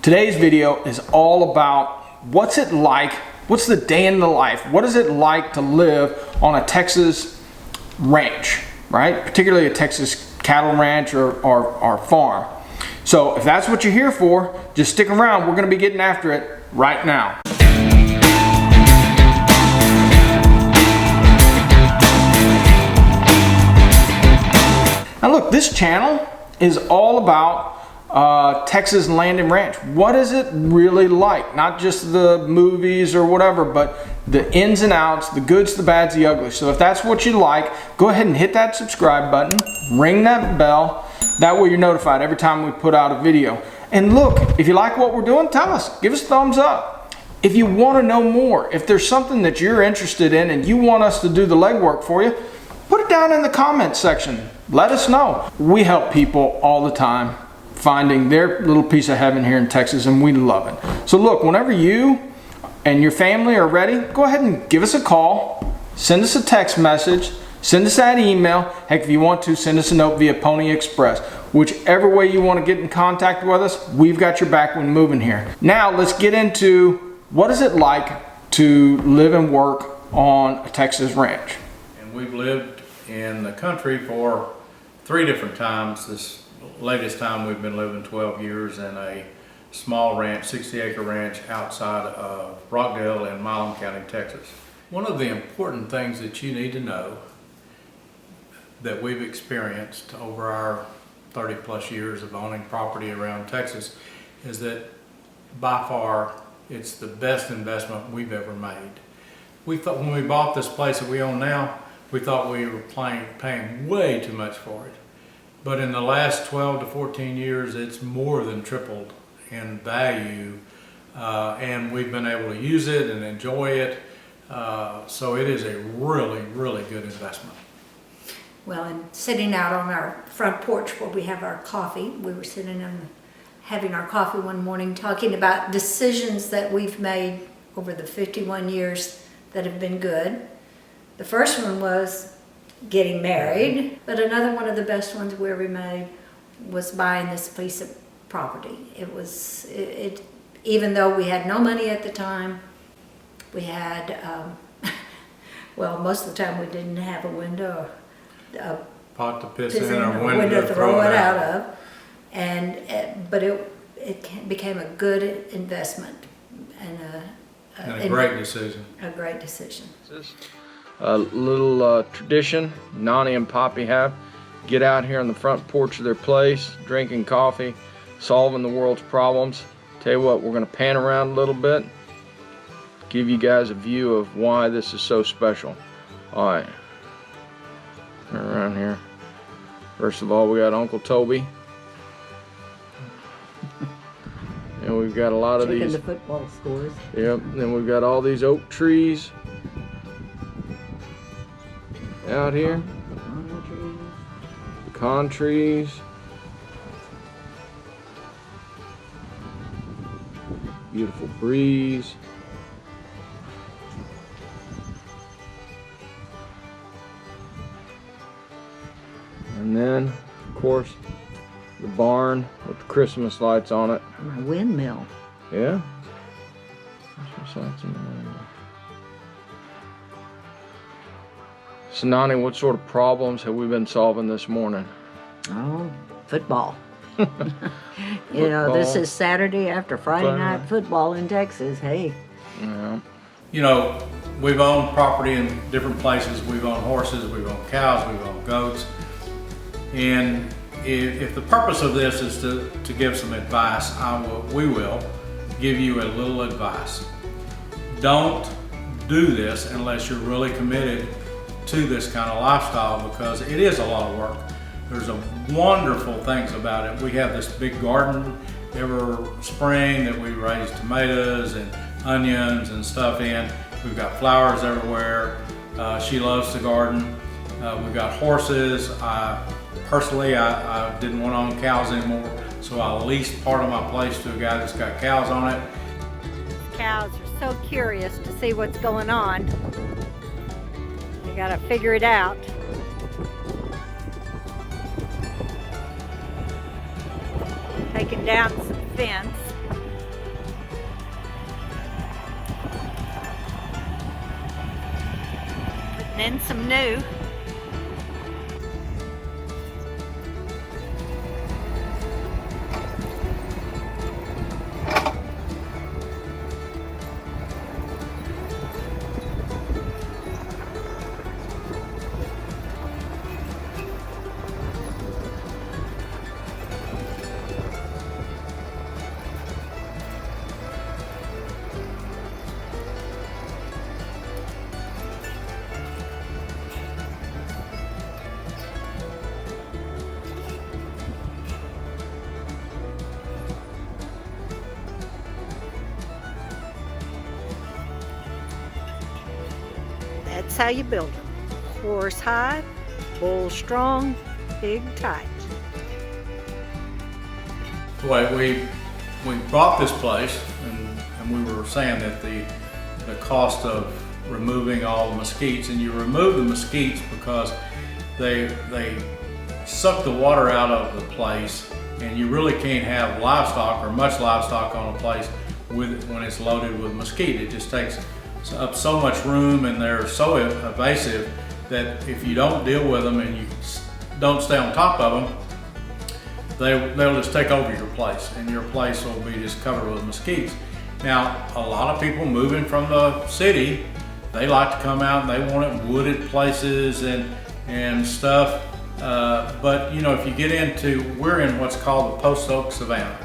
Today's video is all about what's it like, what's the day in the life, what is it like to live on a Texas ranch, right? Particularly a Texas cattle ranch or farm. So if that's what you're here for, just stick around. We're gonna be getting after it right now. Now look, this channel is all about Texas land and ranch. What is it really like? Not just the movies or whatever, but the ins and outs, the goods, the bads, the uglies. So if that's what you like, go ahead and hit that subscribe button, ring that bell. That way you're notified every time we put out a video. And look, if you like what we're doing, tell us. Give us a thumbs up. If you want to know more, if there's something that you're interested in and you want us to do the legwork for you, put it down in the comments section. Let us know. We help people all the time finding their little piece of heaven here in Texas, and we love it. So look, whenever you and your family are ready, go ahead and give us a call, send us a text message, send us that email. Heck, if you want to, send us a note via Pony Express. Whichever way you want to get in contact with us, we've got your back when moving here. Now let's get into what is it like to live and work on a Texas ranch. And we've lived in the country for 3 different times. This latest time we've been living 12 years in a small ranch, 60-acre ranch outside of Rockdale in Milam County, Texas. One of the important things that you need to know that we've experienced over our 30 plus years of owning property around Texas is that by far it's the best investment we've ever made. We thought when we bought this place that we own now, we thought we were paying way too much for it. But in the last 12 to 14 years, it's more than tripled in value, and we've been able to use it and enjoy it. So it is a really, really good investment. Well, and sitting out on our front porch where we have our coffee, we were sitting and having our coffee one morning talking about decisions that we've made over the 51 years that have been good. The first one was getting married, but another one of the best ones we ever made was buying this piece of property. It even though we had no money at the time, we had, well, most of the time we didn't have a window, a pot to piss in or window to throw it out of, but it became a good investment and a great decision. A great decision. A little tradition Nani and Poppy have. Get out here on the front porch of their place, drinking coffee, solving the world's problems. Tell you what, we're going to pan around a little bit, give you guys a view of why this is so special. Alright, around here. First of all, we got Uncle Toby. And we've got a lot of these. The football scores. Yep, then we've got all these oak trees out here. Pecan trees. Beautiful breeze. And then, of course, the barn with the Christmas lights on it. And a windmill. Yeah. Christmas lights in the windmill. So Nani, what sort of problems have we been solving this morning? Oh, football. You know, this is Saturday after Friday night football in Texas. Hey. Yeah. You know, we've owned property in different places. We've owned horses, we've owned cows, we've owned goats. And if the purpose of this is to give some advice, we will give you a little advice. Don't do this unless you're really committed to this kind of lifestyle, because it is a lot of work. There's wonderful things about it. We have this big garden every spring that we raise tomatoes and onions and stuff in. We've got flowers everywhere. She loves the garden. We've got horses. Personally, I didn't want to own cows anymore, so I leased part of my place to a guy that's got cows on it. Cows are so curious to see what's going on. You gotta figure it out. Taking down some fence. in some new. That's how you build them. Horse high, bull strong, pig tight. Well, we bought this place, and we were saying that the cost of removing all the mesquites, and you remove the mesquites because they suck the water out of the place, and you really can't have livestock or much livestock on a place when it's loaded with mesquite. It just takes up so much room, and they're so invasive that if you don't deal with them and you don't stay on top of them, they'll just take over your place, and your place will be just covered with mesquites. Now, a lot of people moving from the city, they like to come out and they want it wooded places and stuff. But you know, if you get into, we're in what's called the post oak savanna.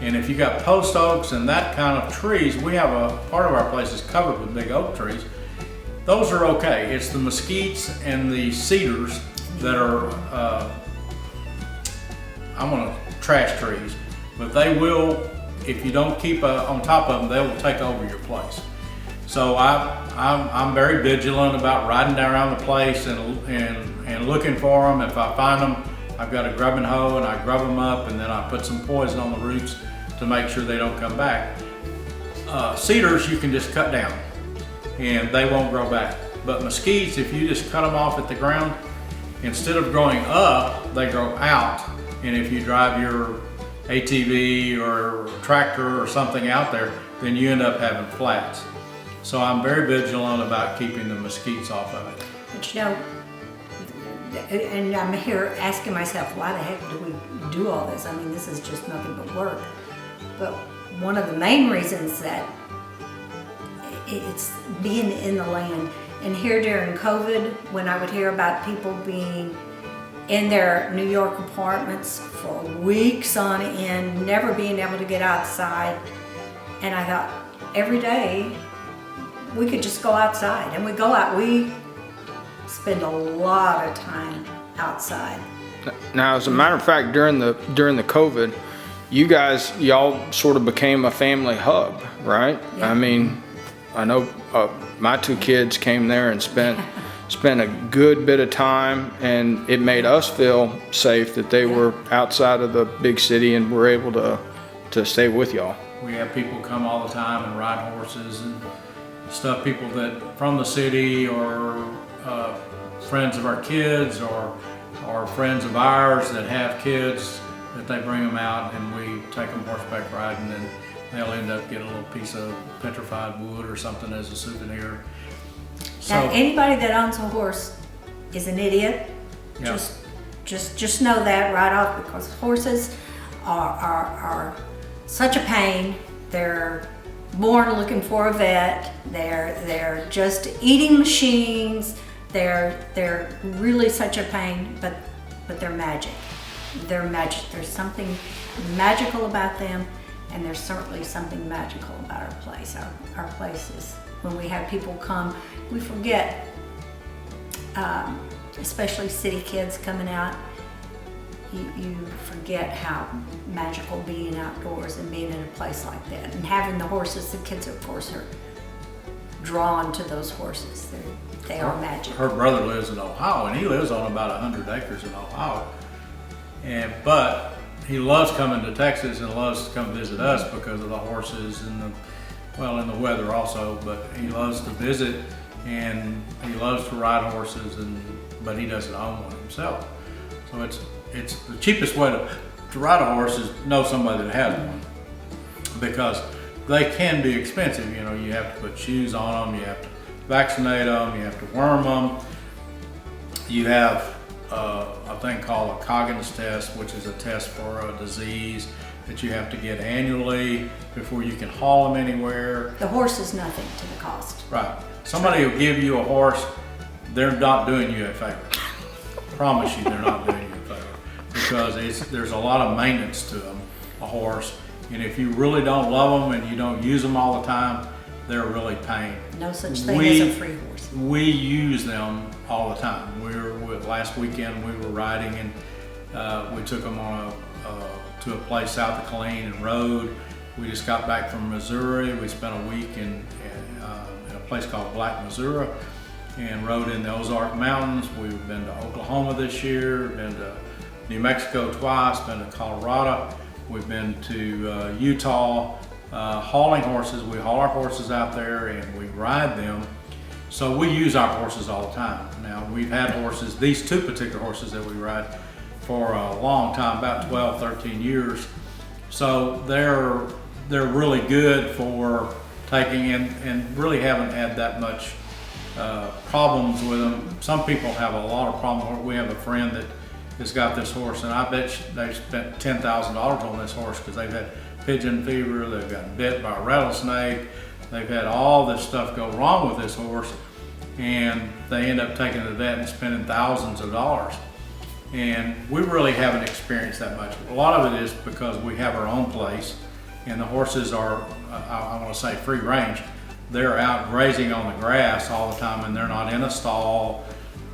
And if you got post oaks and that kind of trees, we have a part of our place is covered with big oak trees. Those are okay. It's the mesquites and the cedars that are, I'm gonna trash trees, but they will, if you don't keep on top of them, they will take over your place. So I'm very vigilant about riding down around the place and looking for them. If I find them, I've got a grubbing hoe and I grub them up, and then I put some poison on the roots to make sure they don't come back. Cedars you can just cut down and they won't grow back. But mesquites, if you just cut them off at the ground, instead of growing up, they grow out. And if you drive your ATV or tractor or something out there, then you end up having flats. So I'm very vigilant about keeping the mesquites off of it. But you know, and I'm here asking myself, why the heck do we do all this? I mean, this is just nothing but work. But one of the main reasons that it's being in the land, and here during COVID, when I would hear about people being in their New York apartments for weeks on end, never being able to get outside, and I thought, every day we could just go outside, and we go out. We spend a lot of time outside. Now, as a matter of fact, during the COVID, y'all sort of became a family hub, right? Yeah. I mean, I know my two kids came there and spent a good bit of time, and it made us feel safe that they were outside of the big city and were able to stay with y'all. We have people come all the time and ride horses and stuff, people that from the city or friends of our kids or friends of ours that have kids, that they bring them out and we take them horseback riding, and they'll end up getting a little piece of petrified wood or something as a souvenir. So, Now, anybody that owns a horse is an idiot. Yeah. Just know that right off, because horses are such a pain. They're born looking for a vet. They're just eating machines. They're really such a pain, but they're magic. They're magic. There's something magical about them, and there's certainly something magical about our place. Our place is, when we have people come, we forget, especially city kids coming out, you forget how magical being outdoors and being in a place like that. And having the horses, the kids of course are drawn to those horses. They are magic. her brother lives in Ohio, and he lives on about 100 acres in Ohio. But he loves coming to Texas and loves to come visit us because of the horses and the weather also. But he loves to visit, and he loves to ride horses, but he doesn't own one himself. So it's the cheapest way to ride a horse is know somebody that has one, because they can be expensive. You know, you have to put shoes on them, you have to vaccinate them, you have to worm them. You have a thing called a Coggins test, which is a test for a disease that you have to get annually before you can haul them anywhere. The horse is nothing to the cost. Right. Somebody will give you a horse, they're not doing you a favor. Promise you they're not doing you a favor. Because there's a lot of maintenance to them, a horse. And if you really don't love them and you don't use them all the time, they're really pain. No such thing as a free horse. We use them all the time. Last weekend we were riding and we took them on to a place south of Killeen and rode. We just got back from Missouri. We spent a week in a place called Black, Missouri, and rode in the Ozark Mountains. We've been to Oklahoma this year, been to New Mexico twice, been to Colorado. We've been to Utah, hauling horses. We haul our horses out there and we ride them. So we use our horses all the time. Now we've had horses, these two particular horses that we ride for a long time, about 12, 13 years. So they're really good for taking and really haven't had that much problems with them. Some people have a lot of problems. We have a friend that has got this horse, and I bet they've spent $10,000 on this horse because they've had pigeon fever, they've gotten bit by a rattlesnake, they've had all this stuff go wrong with this horse, and they end up taking it to the vet and spending thousands of dollars. And we really haven't experienced that much. A lot of it is because we have our own place, and the horses are, I want to say, free range. They're out grazing on the grass all the time, and they're not in a stall.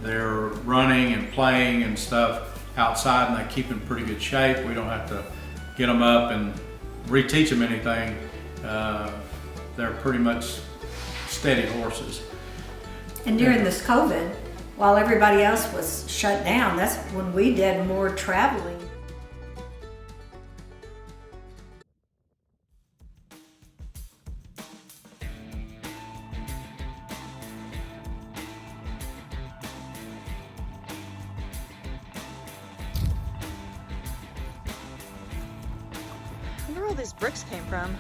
They're running and playing and stuff outside, and they keep in pretty good shape. We don't have to get them up and reteach them anything. They're pretty much steady horses. And during this COVID, while everybody else was shut down, that's when we did more traveling. I wonder where all these bricks came from.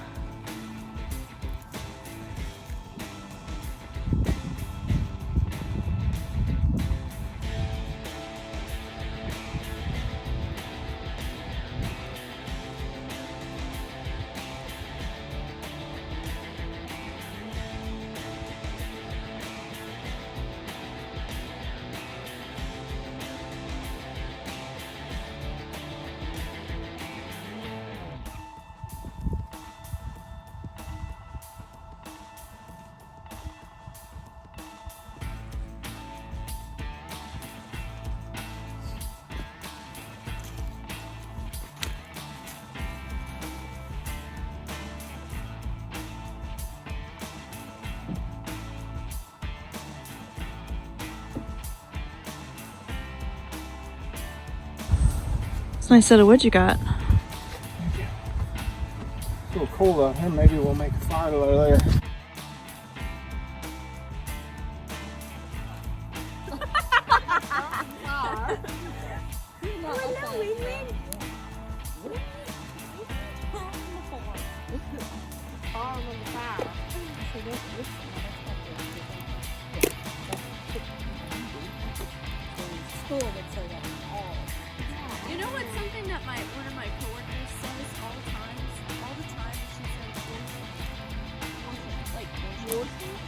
It's a nice set of wood you got. It's a little cold out here. Maybe we'll make a fire later. You know what's something that one of my coworkers says all the time? She says, like,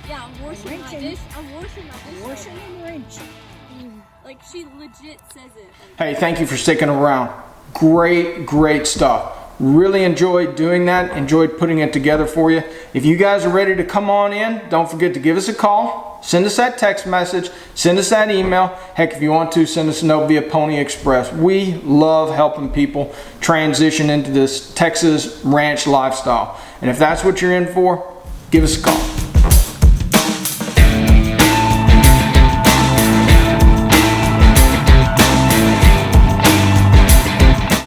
yeah, I'm washing my dish. I'm washing my dish. Washing and wrenching. Like, she legit says it. Hey, thank you for sticking around. Great stuff. Really enjoyed doing that. Enjoyed putting it together for you. If you guys are ready to come on in, don't forget to give us a call. Send us that text message. Send us that email. Heck, if you want to, send us a note via Pony Express. We love helping people transition into this Texas ranch lifestyle. And if that's what you're in for, give us a call.